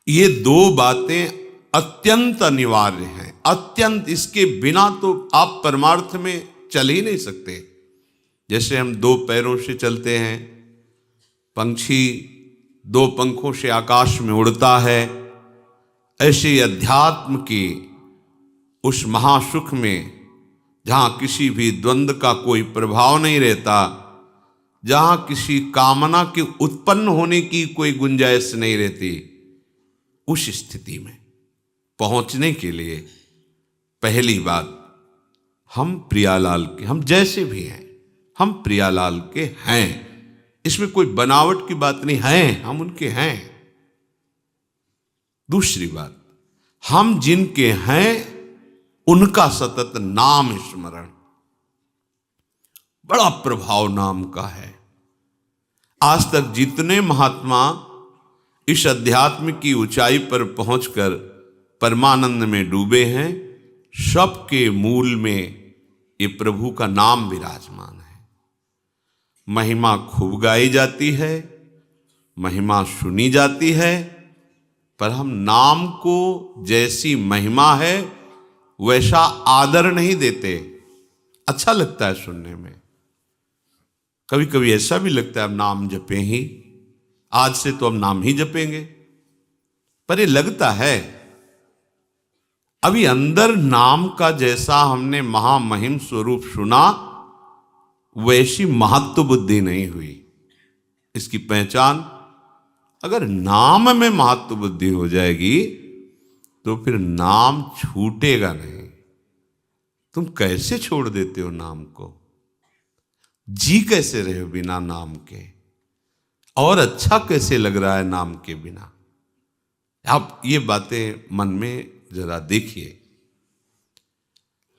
ये दो बातें अत्यंत अनिवार्य हैं, अत्यंत। इसके बिना तो आप परमार्थ में चल ही नहीं सकते। जैसे हम दो पैरों से चलते हैं, पंछी दो पंखों से आकाश में उड़ता है, ऐसे अध्यात्म की उस महासुख में जहां किसी भी द्वंद्व का कोई प्रभाव नहीं रहता, जहां किसी कामना के उत्पन्न होने की कोई गुंजाइश नहीं रहती, उस स्थिति में पहुंचने के लिए पहली बात, हम प्रियालाल के, हम जैसे भी हैं हम प्रियालाल के हैं। इसमें कोई बनावट की बात नहीं है, हम उनके हैं। दूसरी बात, हम जिनके हैं उनका सतत नाम स्मरण। बड़ा प्रभाव नाम का है। आज तक जितने महात्मा इस अध्यात्म की ऊंचाई पर पहुंचकर परमानंद में डूबे हैं, सबके मूल में ये प्रभु का नाम विराजमान है। महिमा खूब गाई जाती है, महिमा सुनी जाती है, पर हम नाम को जैसी महिमा है वैसा आदर नहीं देते। अच्छा लगता है सुनने में, कभी कभी ऐसा भी लगता है अब नाम जपें ही, आज से तो हम नाम ही जपेंगे, पर ये लगता है अभी अंदर नाम का जैसा हमने महामहिम स्वरूप सुना वैसी महत्व बुद्धि नहीं हुई। इसकी पहचान, अगर नाम में महत्व बुद्धि हो जाएगी तो फिर नाम छूटेगा नहीं। तुम कैसे छोड़ देते हो नाम को? जी कैसे रहे हो बिना नाम के? और अच्छा कैसे लग रहा है नाम के बिना? आप ये बातें मन में जरा देखिए।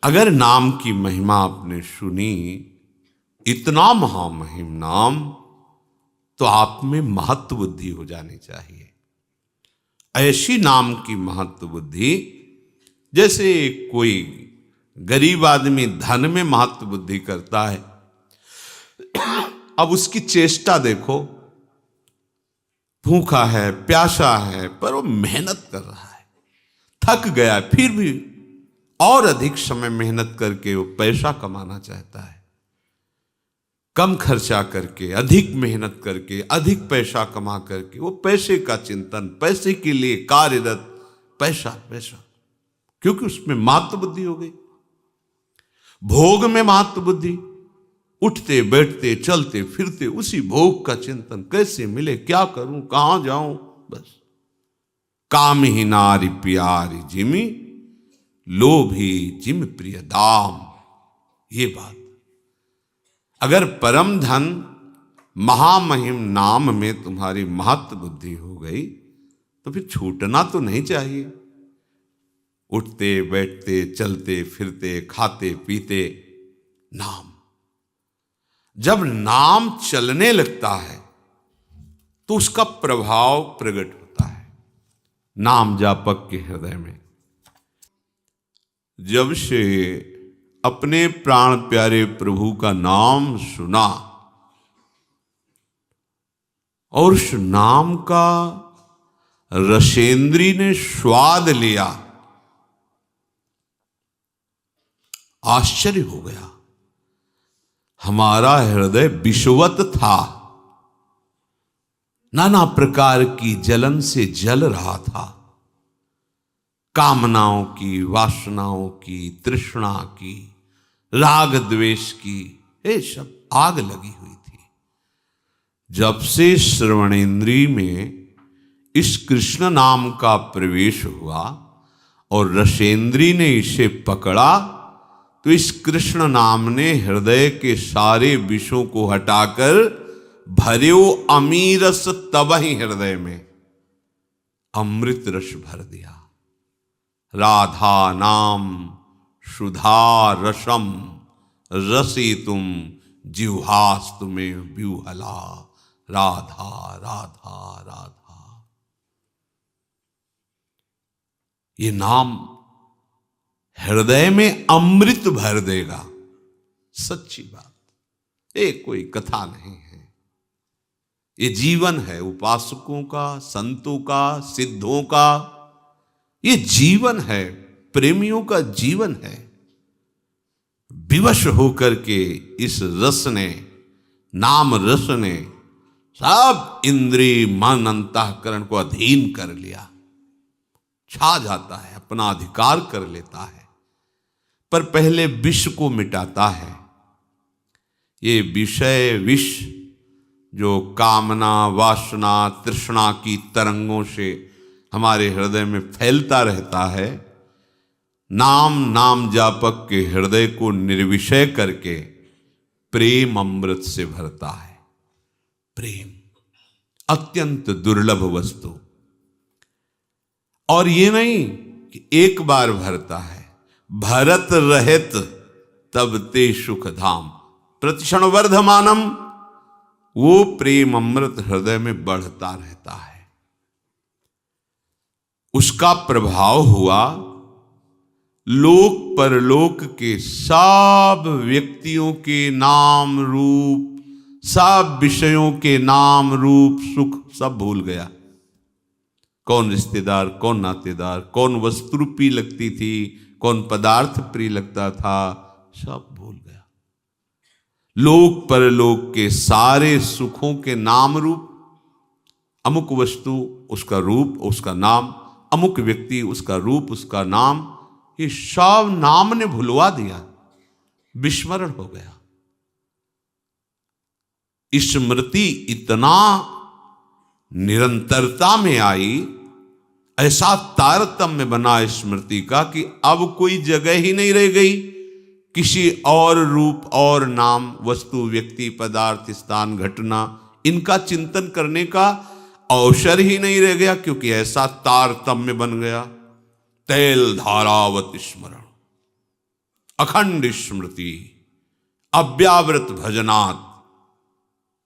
अगर नाम की महिमा आपने सुनी, इतना महामहिम नाम, तो आप में महत्व बुद्धि हो जानी चाहिए। ऐसी नाम की महत्व बुद्धि, जैसे कोई गरीब आदमी धन में महत्व बुद्धि करता है, अब उसकी चेष्टा देखो, भूखा है, प्यासा है, पर वो मेहनत कर रहा है, थक गया है, फिर भी और अधिक समय मेहनत करके वो पैसा कमाना चाहता है। कम खर्चा करके, अधिक मेहनत करके, अधिक पैसा कमा करके, वो पैसे का चिंतन, पैसे के लिए कार्यरत, पैसा पैसा, क्योंकि उसमें महत्व बुद्धि हो गई। भोग में महत्व बुद्धि, उठते बैठते चलते फिरते उसी भोग का चिंतन, कैसे मिले, क्या करूं, कहां जाऊं, बस। काम ही नारी प्यारी जिमी, लोभी जिम प्रिय दाम। ये बात, अगर परम धन महामहिम नाम में तुम्हारी महत्व बुद्धि हो गई तो फिर छूटना तो नहीं चाहिए। उठते बैठते चलते फिरते खाते पीते नाम, जब नाम चलने लगता है तो उसका प्रभाव प्रकट होता है नाम जापक के हृदय में। जब से अपने प्राण प्यारे प्रभु का नाम सुना और उस नाम का रसेंद्री ने स्वाद लिया, आश्चर्य हो गया। हमारा हृदय विषवत था, नाना प्रकार की जलन से जल रहा था, कामनाओं की, वासनाओं की, तृष्णा की, राग द्वेष की, ये सब आग लगी हुई थी। जब से श्रवणेन्द्रिय में इस कृष्ण नाम का प्रवेश हुआ और रसेंद्रिय ने इसे पकड़ा, तो इस कृष्ण नाम ने हृदय के सारे विषों को हटाकर भर्यो अमीरस, तब ही हृदय में अमृत रस भर दिया। राधा नाम सुधा रसम रसितुम जिह्वास्तु में व्यूहला, राधा राधा राधा। ये नाम हृदय में अमृत भर देगा, सच्ची बात, ये कोई कथा नहीं है। ये जीवन है उपासकों का, संतों का, सिद्धों का। ये जीवन है, प्रेमियों का जीवन है। विवश होकर के इस रस ने, नाम रस ने सब इंद्रिय मन अंतःकरण को अधीन कर लिया, छा जाता है, अपना अधिकार कर लेता है। पर पहले विष को मिटाता है। ये विषय विष जो कामना, वासना, तृष्णा की तरंगों से हमारे हृदय में फैलता रहता है, नाम जापक के हृदय को निर्विषय करके प्रेम अमृत से भरता है। प्रेम अत्यंत दुर्लभ वस्तु, और ये नहीं कि एक बार भरता है, भरत रहित तब ते सुख धाम प्रतिक्षण वर्धमानम। वो प्रेम अमृत हृदय में बढ़ता रहता है। उसका प्रभाव हुआ लोक परलोक के सब व्यक्तियों के नाम रूप, सब विषयों के नाम रूप सुख सब भूल गया। कौन रिश्तेदार, कौन नातेदार, कौन वस्तु प्रिय लगती थी, कौन पदार्थ प्रिय लगता था, सब भूल गया। लोक परलोक के सारे सुखों के नाम रूप, अमुक वस्तु उसका रूप उसका नाम, अमुक व्यक्ति उसका रूप उसका नाम, ये सब नाम ने भुलवा दिया, विस्मरण हो गया। स्मृति इतना निरंतरता में आई, ऐसा तारतम्य बना स्मृति का कि अब कोई जगह ही नहीं रह गई किसी और रूप और नाम, वस्तु, व्यक्ति, पदार्थ, स्थान, घटना, इनका चिंतन करने का अवसर ही नहीं रह गया, क्योंकि ऐसा तारतम्य बन गया। तैल धारावत स्मरण, अखंड स्मृति, अव्यावृत भजनात्,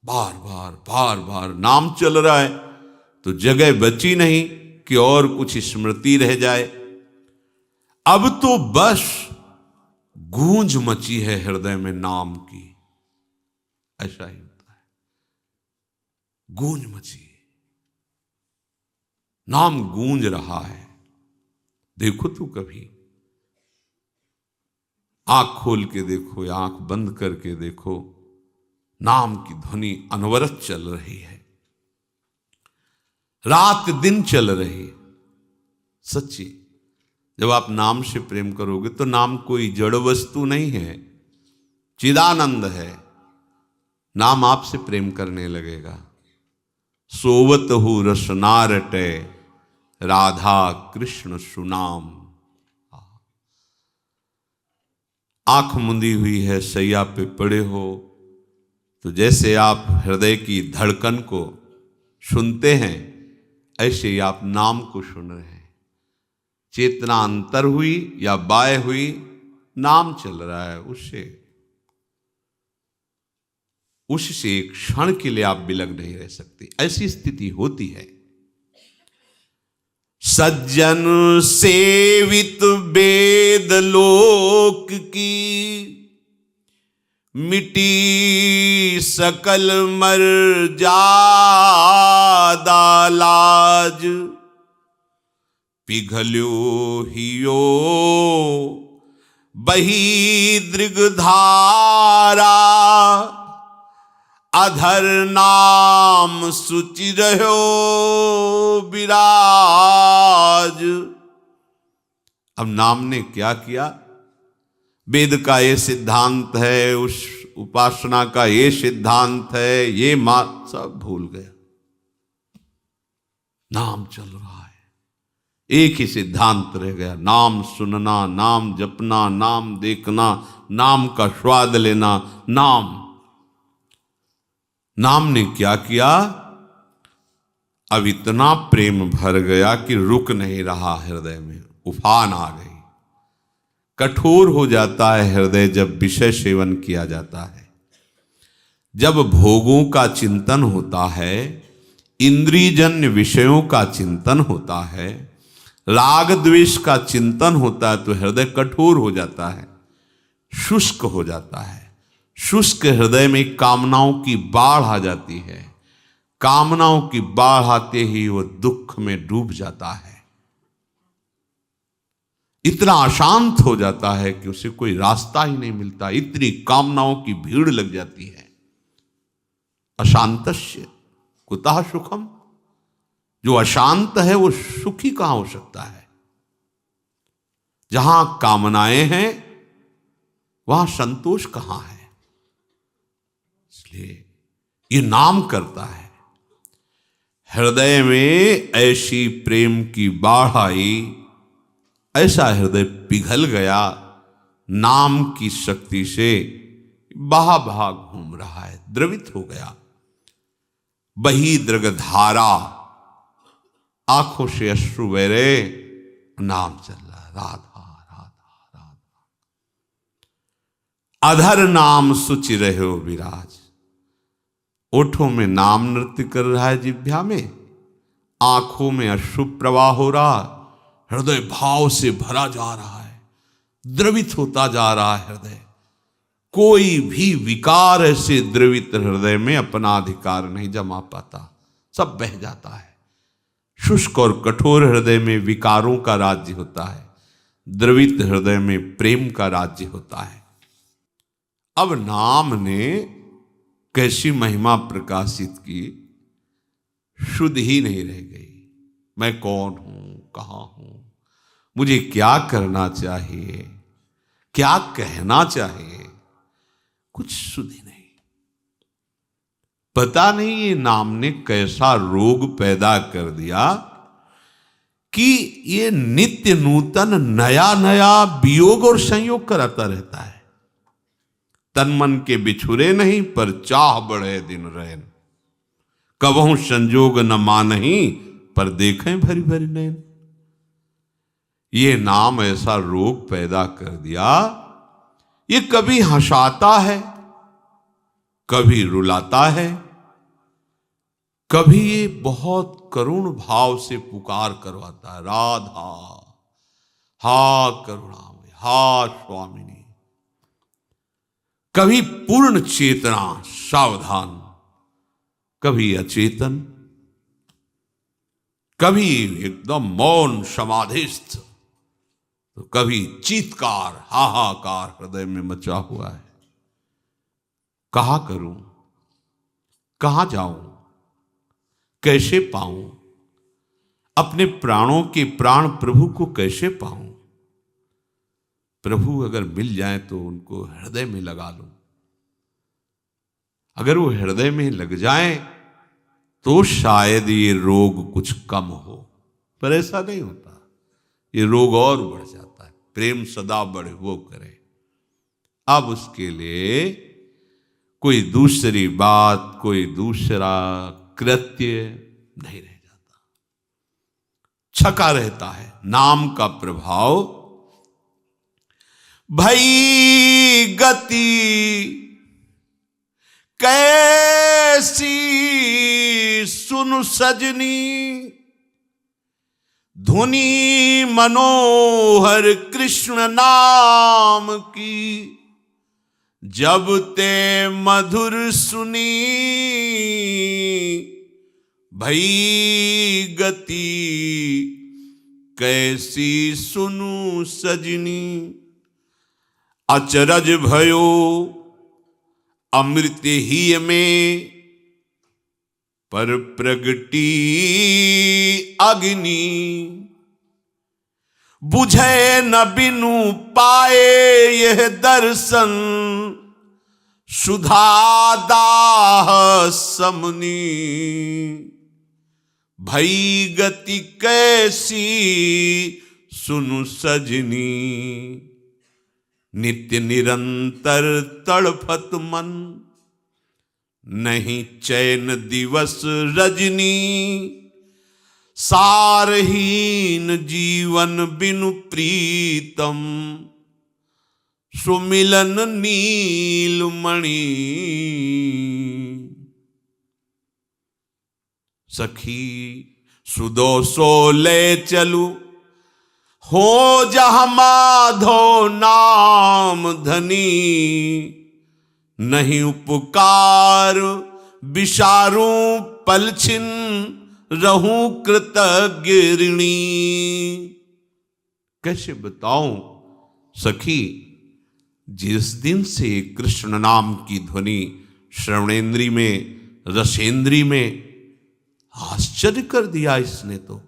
बार बार नाम चल रहा है, तो जगह बची नहीं कि और कुछ स्मृति रह जाए। अब तो बस गूंज मची है हृदय में नाम की, ऐसा ही होता है, गूंज मची, नाम गूंज रहा है। देखो तो कभी आंख खोल के देखो या आंख बंद करके देखो, नाम की ध्वनि अनवरत चल रही है, रात दिन चल रही है। सच्ची, जब आप नाम से प्रेम करोगे तो नाम कोई जड़ वस्तु नहीं है, चिदानंद है। नाम आपसे प्रेम करने लगेगा। सोवत हु रसना रटे, राधा कृष्ण सुनाम। आंख मुंदी हुई है, सैया पे पड़े हो, तो जैसे आप हृदय की धड़कन को सुनते हैं, ऐसे ही आप नाम को सुन रहे हैं। चेतना अंतर हुई या बाय हुई, नाम चल रहा है, उससे एक क्षण के लिए आप बिलग नहीं रह सकते। ऐसी स्थिति होती है। सज्जन सेवित वेद लोक की, मिटी सकल मर्यादा लाज। पिघल्यो हियो बही दृगधारा, अधर नाम सुचि रहो विराज। अब नाम ने क्या किया? वेद का ये सिद्धांत है, उस उपासना का ये सिद्धांत है, ये सब भूल गया। नाम चल रहा है, एक ही सिद्धांत रह गया, नाम सुनना, नाम जपना, नाम देखना, नाम का स्वाद लेना। नाम ने क्या किया? अब इतना प्रेम भर गया कि रुक नहीं रहा हृदय में, उफान आ गई। कठोर हो जाता है हृदय जब विषय सेवन किया जाता है, जब भोगों का चिंतन होता है, इंद्रियजन्य विषयों का चिंतन होता है, राग द्वेष का चिंतन होता है, तो हृदय कठोर हो जाता है, शुष्क हो जाता है। शुष्क हृदय में कामनाओं की बाढ़ आ जाती है, कामनाओं की बाढ़ आते ही वो दुख में डूब जाता है, इतना अशांत हो जाता है कि उसे कोई रास्ता ही नहीं मिलता, इतनी कामनाओं की भीड़ लग जाती है। अशांतस्य कुतः सुखम, जो अशांत है वो सुखी कहां हो सकता है। जहां कामनाएं हैं वहां संतोष कहां है। इसलिए ये नाम करता है, हृदय में ऐसी प्रेम की बाढ़ आई, ऐसा हृदय पिघल गया नाम की शक्ति से, बहा बहा घूम रहा है, द्रवित हो गया। बही दृगधारा, आंखों से अश्रु बह रहे, नाम चल रहा है, राधा राधा राधा। अधर नाम सुचि रहे हो विराज, ओठों में नाम नृत्य कर रहा है, जिह्वा में, आंखों में अश्रु प्रवाह हो रहा, हृदय भाव से भरा जा रहा है, द्रवित होता जा रहा है हृदय। कोई भी विकार ऐसे द्रवित हृदय में अपना अधिकार नहीं जमा पाता, सब बह जाता है। शुष्क और कठोर हृदय में विकारों का राज्य होता है, द्रवित हृदय में प्रेम का राज्य होता है। अब नाम ने कैसी महिमा प्रकाशित की, शुद्ध ही नहीं रह गई। मैं कौन हूं, कहां हूं, मुझे क्या करना चाहिए, क्या कहना चाहिए, कुछ शुद्ध ही नहीं। पता नहीं ये नाम ने कैसा रोग पैदा कर दिया कि ये नित्य नूतन नया नया वियोग और संयोग कराता रहता है। तन मन के बिछुरे नहीं, पर चाह बढ़े दिन रैन, कबहू संजोग न मानही, पर देखें भरी भरी नैन। ये नाम ऐसा रोग पैदा कर दिया, ये कभी हंसाता है, कभी रुलाता है, कभी ये बहुत करुण भाव से पुकार करवाता है, राधा हा करुणामय, हा स्वामिनी। कभी पूर्ण चेतना सावधान, कभी अचेतन, कभी एकदम मौन समाधिस्थ, तो कभी चीत्कार हाहाकार हृदय में मचा हुआ है। कहां करूं, कहां जाऊं, कैसे पाऊं, अपने प्राणों के प्राण प्रभु को कैसे पाऊं। प्रभु अगर मिल जाए तो उनको हृदय में लगा लूं, अगर वो हृदय में लग जाए तो शायद ये रोग कुछ कम हो, पर ऐसा नहीं होता, ये रोग और बढ़ जाता है। प्रेम सदा बढ़े वो करे। अब उसके लिए कोई दूसरी बात, कोई दूसरा कृत्य नहीं रह जाता, छका रहता है। नाम का प्रभाव भई गति कैसी सुन सजनी, धुनी मनोहर कृष्ण नाम की, जब ते मधुर सुनी, भई गति कैसी सुनु सजनी। अचरज भयो अमृत ही में, पर प्रगटी अग्नि, बुझे न बिनु पाए यह दर्शन, सुधा दाह समनी। भई गति कैसी सुनु सजनी, नित्य निरंतर तड़फत मन, नहीं चैन दिवस रजनी। सारहीन जीवन बिनु प्रीतम, सुमिलन नीलमणि। सखी सुदो सो ले चलू, हो जह माधो नाम धनी। नहीं उपकार विसारूं पलछिन रहूं कृतज्ञ ऋणी। कैसे बताऊं सखी, जिस दिन से कृष्ण नाम की ध्वनि श्रवणेन्द्री में, रसेंद्री में आश्चर्य कर दिया इसने, तो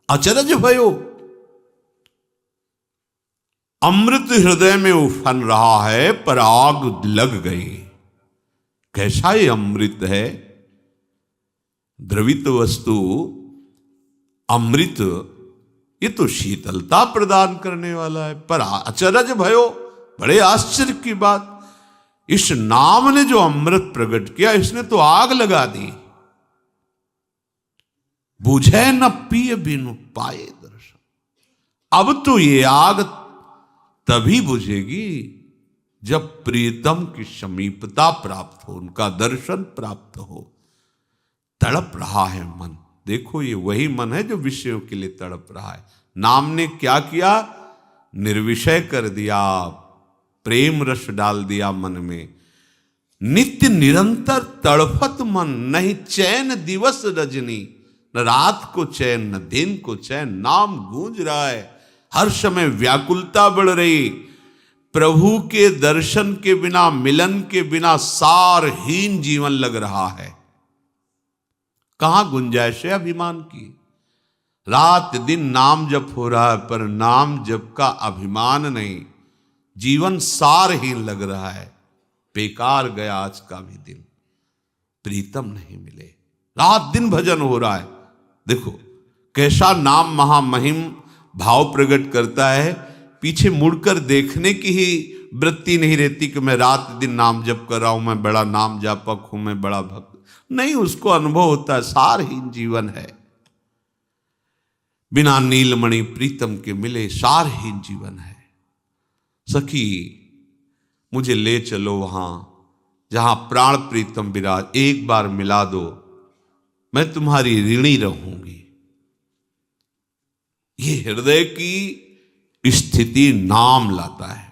अचरज भयो। अमृत हृदय में उफन रहा है पर आग लग गई। कैसा ये अमृत है? द्रवित वस्तु अमृत, ये तो शीतलता प्रदान करने वाला है, पर अचरज भयो, बड़े आश्चर्य की बात, इस नाम ने जो अमृत प्रकट किया, इसने तो आग लगा दी। बुझे न पिय बिनु पाए दर्शन। अब तो ये आग तभी बुझेगी जब प्रीतम की समीपता प्राप्त हो, उनका दर्शन प्राप्त हो। तड़प रहा है मन, देखो ये वही मन है जो विषयों के लिए तड़प रहा है। नाम ने क्या किया? निर्विषय कर दिया, प्रेम रस डाल दिया मन में। नित्य निरंतर तड़फत मन, नहीं चैन दिवस रजनी, न रात को चैन न दिन को चैन। नाम गूंज रहा है, हर समय व्याकुलता बढ़ रही। प्रभु के दर्शन के बिना, मिलन के बिना सारहीन जीवन लग रहा है। कहां गुंजाइश है अभिमान की? रात दिन नाम जप हो रहा है, पर नाम जप का अभिमान नहीं। जीवन सारहीन लग रहा है। बेकार गया आज का भी दिन, प्रीतम नहीं मिले। रात दिन भजन हो रहा है, देखो कैसा नाम महामहिम भाव प्रकट करता है। पीछे मुड़कर देखने की ही वृत्ति नहीं रहती कि मैं रात दिन नाम जप कर रहा हूं, मैं बड़ा नाम जापक हूं, मैं बड़ा भक्त नहीं। उसको अनुभव होता है सारहीन जीवन है। बिना नीलमणि प्रीतम के मिले सारहीन जीवन है। सखी मुझे ले चलो वहां जहां प्राण प्रीतम विराज, एक बार मिला दो, मैं तुम्हारी ऋणी रहूंगी। ये हृदय की स्थिति नाम लाता है।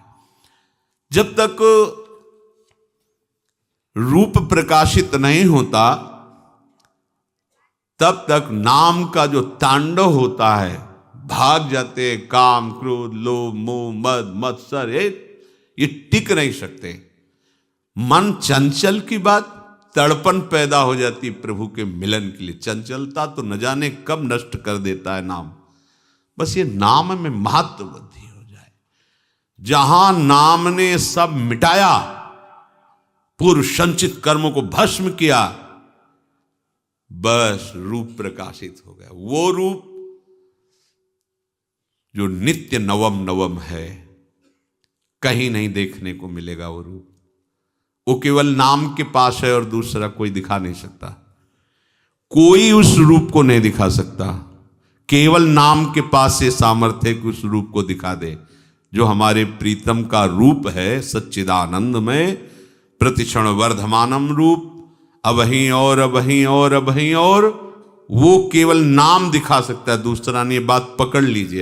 जब तक रूप प्रकाशित नहीं होता, तब तक नाम का जो तांडव होता है, भाग जाते हैं काम क्रोध लोभ मोह मद मत्सर, ये टिक नहीं सकते। मन चंचल की बात, तड़पन पैदा हो जाती प्रभु के मिलन के लिए। चंचलता तो न जाने कब नष्ट कर देता है नाम। बस ये नाम में महत्व वृद्धि हो जाए। जहां नाम ने सब मिटाया, पूर्व संचित कर्मों को भस्म किया, बस रूप प्रकाशित हो गया। वो रूप जो नित्य नवम नवम है, कहीं नहीं देखने को मिलेगा वो रूप। वो केवल नाम के पास है और दूसरा कोई दिखा नहीं सकता। कोई उस रूप को नहीं दिखा सकता। केवल नाम के पास से सामर्थ्य है कि उस रूप को दिखा दे। जो हमारे प्रीतम का रूप है सच्चिदानंद में, प्रतिक्षण वर्धमानम रूप, अबहीं और अबहीं और अबहीं और, वो केवल नाम दिखा सकता है, दूसरा नहीं। बात पकड़ लीजिए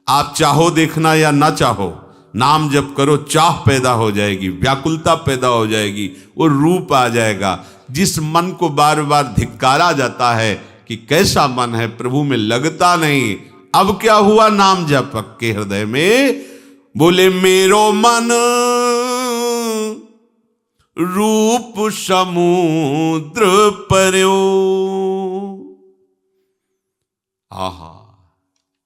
आप चाहो देखना या ना चाहो, नाम जप करो, चाह पैदा हो जाएगी, व्याकुलता पैदा हो जाएगी, वो रूप आ जाएगा। जिस मन को बार बार धिक्कारा जाता है कि कैसा मन है, प्रभु में लगता नहीं, अब क्या हुआ? नाम जपक के हृदय में बोले मेरो मन रूप समुद्र पर्यो। आहा,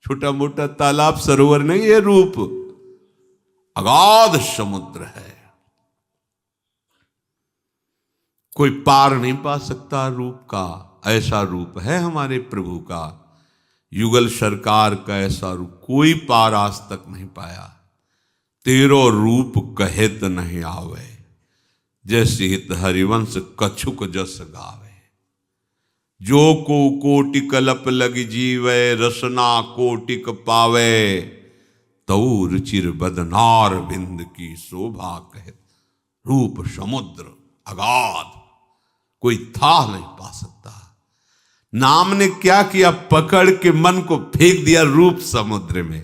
छोटा मोटा तालाब सरोवर नहीं, ये रूप अगाध समुद्र है। कोई पार नहीं पा सकता रूप का। ऐसा रूप है हमारे प्रभु का। युगल सरकार का ऐसा रूप कोई पार आज तक नहीं पाया। तेरो रूप कहेत नहीं आवे, जैसे हित हरिवंश कछुक जस गावे। जो को कोटि कलप लग जीवे, रसना कोटिक पावे। तऊ रुचिर बदनार बिंद की शोभा कहत। रूप समुद्र अगाध, कोई था नहीं पा सकता। नाम ने क्या किया? पकड़ के मन को फेंक दिया रूप समुद्र में।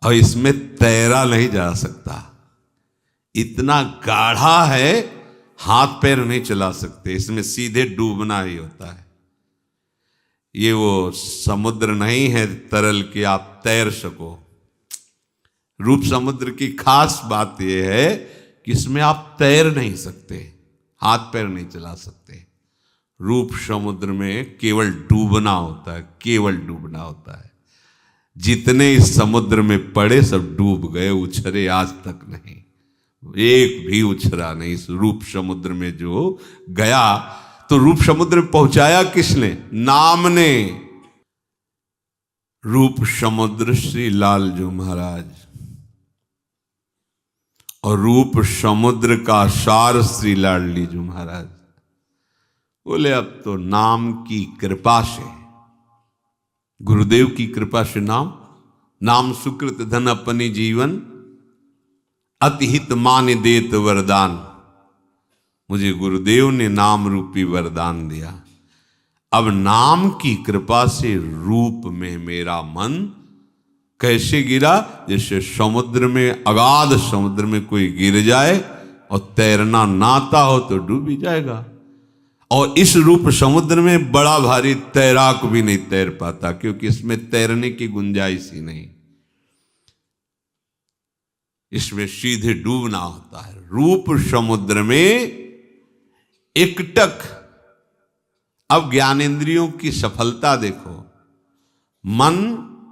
और इसमें तैरा नहीं जा सकता, इतना गाढ़ा है हाथ पैर नहीं चला सकते, इसमें सीधे डूबना ही होता है। ये वो समुद्र नहीं है तरल कि आप तैर सको। रूप समुद्र की खास बात यह है कि इसमें आप तैर नहीं सकते, हाथ पैर नहीं चला सकते। रूप समुद्र में केवल डूबना होता है, केवल डूबना होता है। जितने इस समुद्र में पड़े सब डूब गए, उछरे आज तक नहीं, एक भी उछरा नहीं। इस रूप समुद्र में जो गया, तो रूप समुद्र में पहुंचाया किसने? नाम ने। रूप समुद्र श्री लालजू महाराज, और रूप समुद्र का सार श्री लाडलीजू महाराज। बोले अब तो नाम की कृपा से, गुरुदेव की कृपा से नाम सुकृत धन अपनी जीवन, अतिहित मान देत वरदान। मुझे गुरुदेव ने नाम रूपी वरदान दिया। अब नाम की कृपा से रूप में मेरा मन कैसे गिरा? जैसे समुद्र में, अगाध समुद्र में कोई गिर जाए और तैरना ना आता हो तो डूब ही जाएगा। और इस रूप समुद्र में बड़ा भारी तैराक भी नहीं तैर पाता, क्योंकि इसमें तैरने की गुंजाइश ही नहीं, इसमें सीधे डूबना होता है। रूप समुद्र में एकटक। अब ज्ञानेंद्रियों की सफलता देखो, मन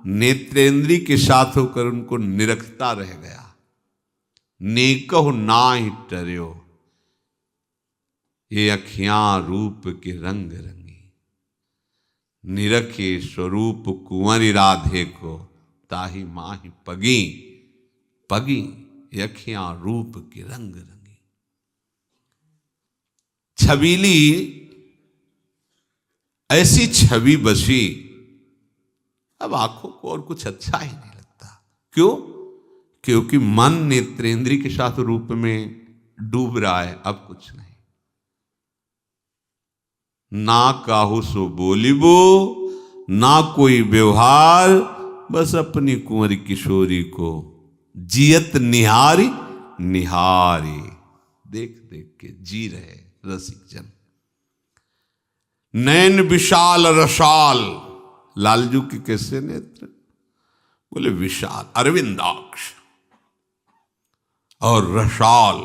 नेत्रेंद्री के साथ होकर उनको निरखता रह गया। नेकहु नाहि टर्यो, ये अखियां रूप के रंग रंगी। निरखे स्वरूप कुंवरी राधे को, ताही माही पगी पगी। ये अखियां रूप के रंग रंगी। छबीली ऐसी छवि बसी, अब आंखों को और कुछ अच्छा ही नहीं लगता। क्यों? क्योंकि मन नेत्रेंद्री के साथ रूप में डूब रहा है, अब कुछ नहीं। ना काहू सो बोलिबो, ना कोई व्यवहार, बस अपनी कुंवरी किशोरी को जियत निहारी निहारी। देख देख के जी रहे रसिक जन। नैन विशाल रसाल, लालजू के कैसे नेत्र? बोले विशाल, अरविंदाक्ष और रसाल।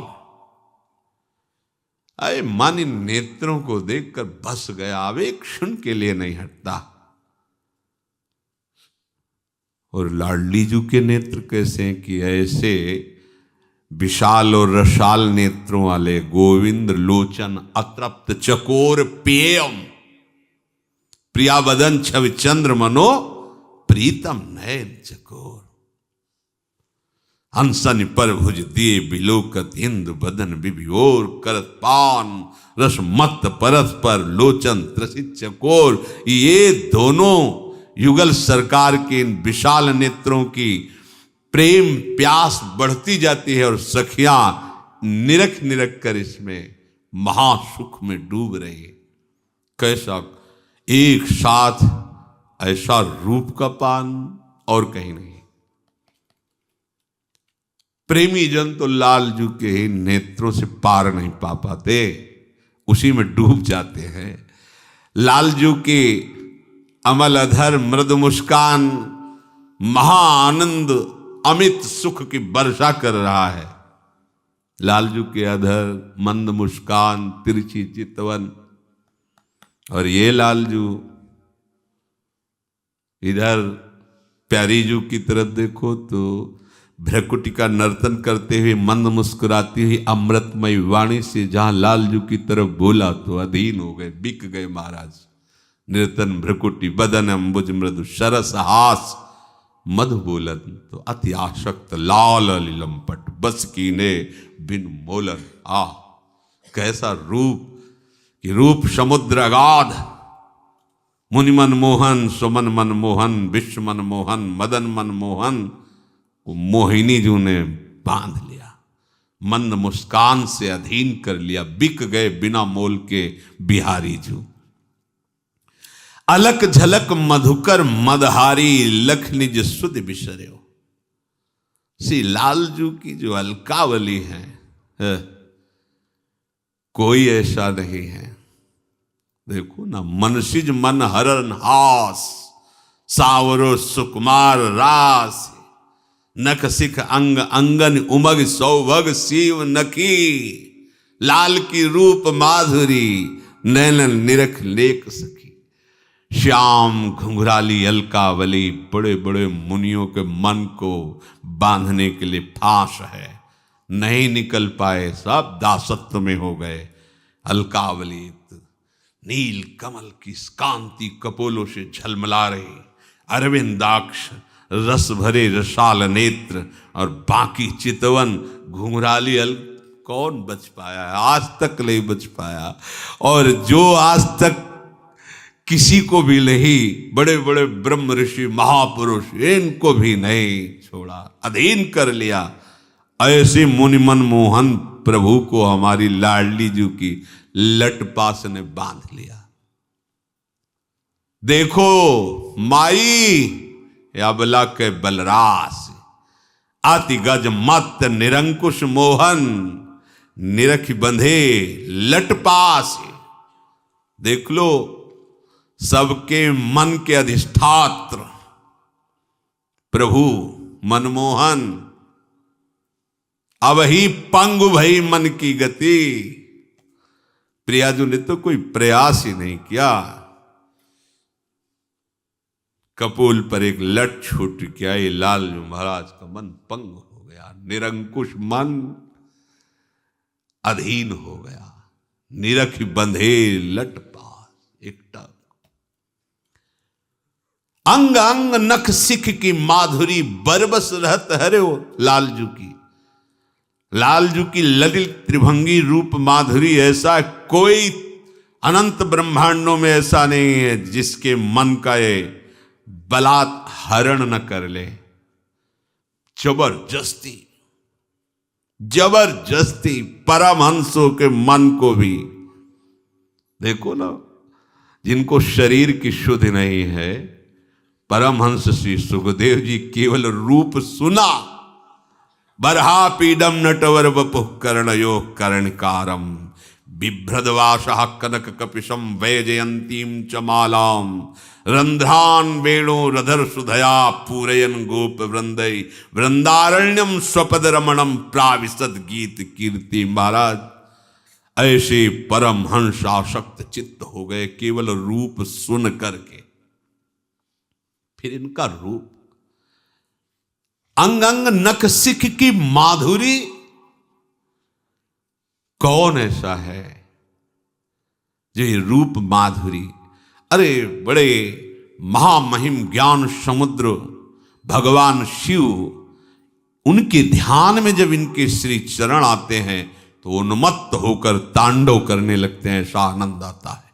अरे मन इन नेत्रों को देखकर बस गया, अब एक क्षण के लिए नहीं हटता। और लाडलीजू के नेत्र कैसे हैं कि ऐसे विशाल और रसाल नेत्रों वाले गोविंद लोचन अतृप्त चकोर पेयम, प्रियावदन छवि चंद्र मनो प्रीतम नयन चकोर। हंसन पर भुज दिए बिलोकत इंदु बदन बिभिओर, करत पान रस मत परस पर लोचन त्रसित चकोर। ये दोनों युगल सरकार के इन विशाल नेत्रों की प्रेम प्यास बढ़ती जाती है, और सखियां निरख निरख कर इसमें महासुख में डूब रही है। कैसा एक साथ ऐसा रूप का पान और कहीं नहीं। प्रेमी जन तो लालजू के ही नेत्रों से पार नहीं पा पाते, उसी में डूब जाते हैं। लालजू के अमल अधर मृदु मुस्कान महाआनंद अमित सुख की वर्षा कर रहा है। लालजू के अधर मंद मुस्कान तिरछी चितवन, और ये लालजू इधर प्यारीजू की तरफ देखो तो भ्रकुटी का नर्तन करते हुए मंद मुस्कुराती हुई अमृतमय वाणी से जहां लालजू की तरफ बोला तो अधीन हो गए, बिक गए महाराज। नर्तन भ्रकुटी बदन अम्बुज मृदु सरस हास मधु बोलन, तो अति आशक्त लाल लंपट बस कीने बिन मोलन। कैसा रूप कि रूप समुद्र अगाध, मुनि मन मोहन सुमन मन मोहन विश्व मन मोहन मदन मन मोहन को मोहिनी जू ने बांध लिया, मंद मुस्कान से अधीन कर लिया। बिक गए बिना मोल के बिहारी जू। अलक झलक मधुकर मदहारी लख निज सुध बिसर्यो। श्री लालजू की जो अलकावली है, कोई ऐसा नहीं है। देखो ना, मनसिज मन हरन हास, सावरो सुकुमार रास, नख सिख अंग अंगन उमग सौभग शिव नखी, लाल की रूप माधुरी नैनन निरख लेक सखी। श्याम घुंघराली अलकावली बड़े बड़े मुनियों के मन को बांधने के लिए फांस है, नहीं निकल पाए, सब दासत्व में हो गए। अलकावली नील कमल की कांति कपोलों से झलमला रही, अरविंदाक्ष रस भरे रसाल नेत्र और बाकी चितवन घुंघराली कौन बच पाया है? आज तक नहीं बच पाया। और जो आज तक किसी को भी नहीं, बड़े बड़े ब्रह्म ऋषि महापुरुष इनको भी नहीं छोड़ा, अधीन कर लिया। ऐसे मुनि मनमोहन प्रभु को हमारी लाडली जी की लटपास ने बांध लिया। देखो माई अबला के बलरास, अति गज मत निरंकुश मोहन, निरख बंधे लटपास। देख लो, सबके मन के अधिष्ठात्र प्रभु मनमोहन, अब ही पंगु भई मन की गति। प्रियाजू ने तो कोई प्रयास ही नहीं किया। कपोल पर एक लट छूट गया, ये लालजू महाराज का मन पंग हो गया, निरंकुश मन अधीन हो गया, निरख बंधे लट पास एकटा। अंग अंग नख सिख की माधुरी बरबस रहत हरे हो लालजू की। लालजू की ललित त्रिभंगी रूप माधुरी ऐसा कोई अनंत ब्रह्मांडों में ऐसा नहीं है जिसके मन का ये बलात् हरण न कर ले। जबरदस्ती जबरदस्ती परमहंसों के मन को भी देखो ना, जिनको शरीर की शुद्ध नहीं है, परमहंस श्री सुखदेव जी केवल रूप सुना, बरहा पीडम नटवर वपुः कर्णयो कर्णकारम, बिभ्रदवासः कनक कपिशम वैजयंतीम च मालाम, रंध्रान वेणो रधर सुधया पूरयन गोप वृंदय, वृंदारण्यम स्वपद रमणम प्राविशद गीत कीर्ति। महाराज ऐसे परमहंस आसक्त चित्त हो गए केवल रूप सुन करके। फिर इनका रूप, अंग अंग नख सिख की माधुरी, कौन ऐसा है जो ये रूप माधुरी, अरे बड़े महामहिम ज्ञान समुद्र भगवान शिव, उनके ध्यान में जब इनके श्री चरण आते हैं तो उन्मत्त होकर तांडव करने लगते हैं, ऐसा आनंद आता है।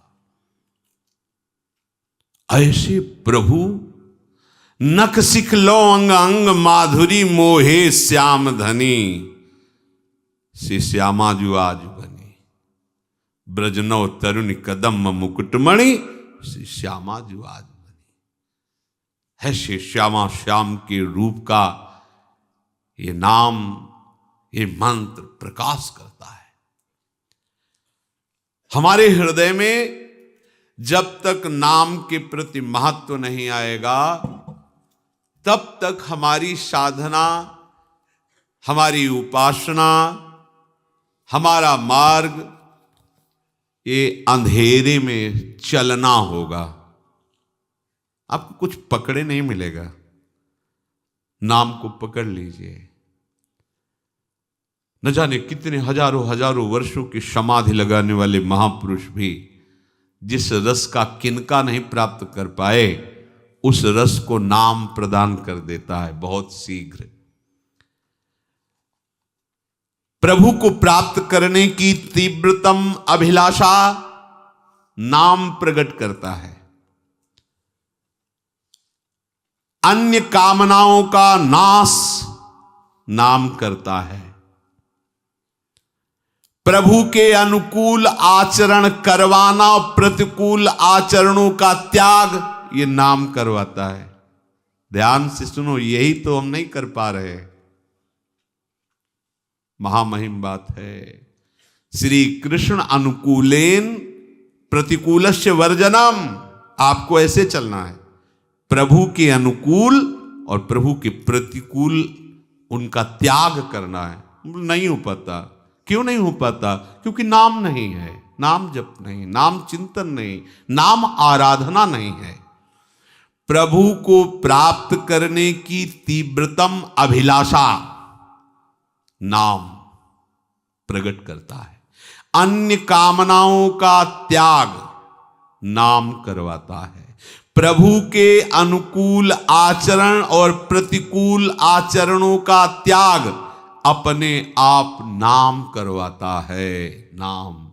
ऐसे प्रभु नख सिख लो अंग अंग माधुरी, मोहे श्याम धनी, श्री श्यामा जू आज बनी, ब्रजनव तरुण कदम मुकुटमणि, श्री श्यामा जू आज बनी है। श्री श्यामा श्याम के रूप का ये नाम, ये मंत्र प्रकाश करता है हमारे हृदय में। जब तक नाम के प्रति महत्व नहीं आएगा, तब तक हमारी साधना, हमारी उपासना, हमारा मार्ग ये अंधेरे में चलना होगा। आपको कुछ पकड़े नहीं मिलेगा। नाम को पकड़ लीजिए। न जाने कितने हजारों हजारों वर्षों की समाधि लगाने वाले महापुरुष भी जिस रस का किनका नहीं प्राप्त कर पाए, उस रस को नाम प्रदान कर देता है बहुत शीघ्र। प्रभु को प्राप्त करने की तीव्रतम अभिलाषा नाम प्रकट करता है। अन्य कामनाओं का नाश नाम करता है। प्रभु के अनुकूल आचरण करवाना और प्रतिकूल आचरणों का त्याग ये नाम करवाता है। ध्यान से सुनो, यही तो हम नहीं कर पा रहे। महामहिम बात है। श्री कृष्ण अनुकूलेन प्रतिकूलस्य वर्जनम। आपको ऐसे चलना है, प्रभु के अनुकूल और प्रभु के प्रतिकूल उनका त्याग करना है। नहीं हो पाता। क्यों नहीं हो पाता? क्योंकि नाम नहीं है, नाम जप नहीं, नाम चिंतन नहीं, नाम आराधना नहीं है। प्रभु को प्राप्त करने की तीव्रतम अभिलाषा नाम प्रकट करता है। अन्य कामनाओं का त्याग नाम करवाता है। प्रभु के अनुकूल आचरण और प्रतिकूल आचरणों का त्याग अपने आप नाम करवाता है। नाम